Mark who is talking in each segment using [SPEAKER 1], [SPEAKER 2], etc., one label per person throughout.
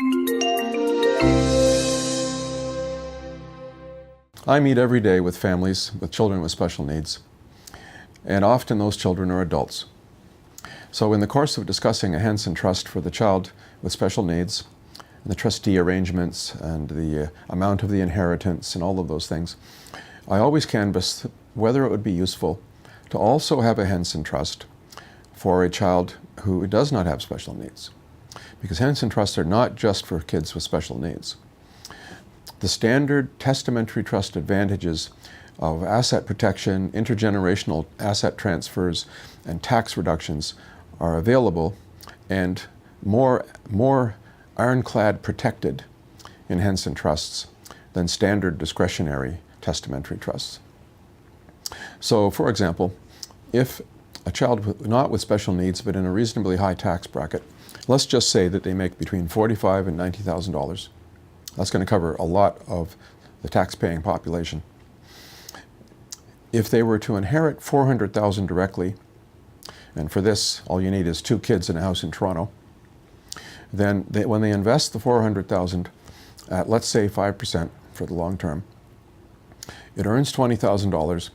[SPEAKER 1] I meet every day with families with children with special needs, and often those children are adults. So in the course of discussing a Henson Trust for the child with special needs, and the trustee arrangements and the amount of the inheritance and all of those things, I always canvass whether it would be useful to also have a Henson Trust for a child who does not have special needs. Because Henson Trusts are not just for kids with special needs. The standard testamentary trust advantages of asset protection, intergenerational asset transfers, and tax reductions are available and more ironclad protected in Henson Trusts than standard discretionary testamentary trusts. So, for example, if a child not with special needs but in a reasonably high tax bracket, let's just say that they make between $45,000 and $90,000. That's going to cover a lot of the tax-paying population. If they were to inherit $400,000 directly, and for this all you need is 2 kids in a house in Toronto, then when they invest the $400,000 at, let's say, 5% for the long term, it earns $20,000,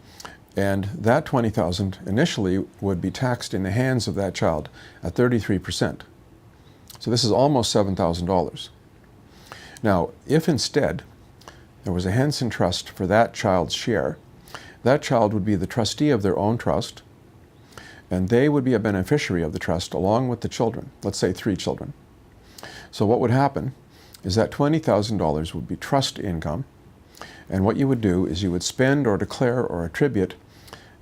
[SPEAKER 1] and that $20,000 initially would be taxed in the hands of that child at 33%. So this is almost $7,000. Now, if instead there was a Henson Trust for that child's share, that child would be the trustee of their own trust, and they would be a beneficiary of the trust along with the children, let's say 3 children. So what would happen is that $20,000 would be trust income, and what you would do is you would spend or declare or attribute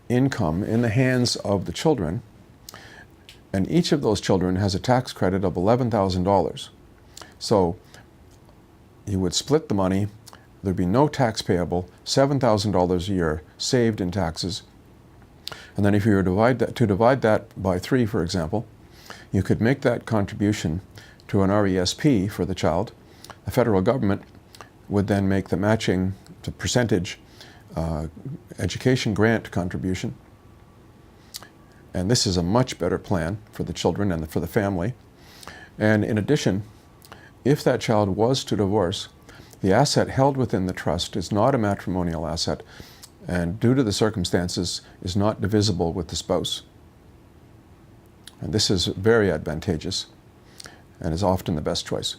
[SPEAKER 1] income in the hands of the children, and each of those children has a tax credit of $11,000. So you would split the money, there'd be no tax payable, $7,000 a year saved in taxes. And then if you were to divide that by 3, for example, you could make that contribution to an RESP for the child. The federal government would then make the matching to percentage education grant contribution. And this is a much better plan for the children and for the family. And in addition, if that child was to divorce, the asset held within the trust is not a matrimonial asset, and due to the circumstances is not divisible with the spouse. And this is very advantageous and is often the best choice.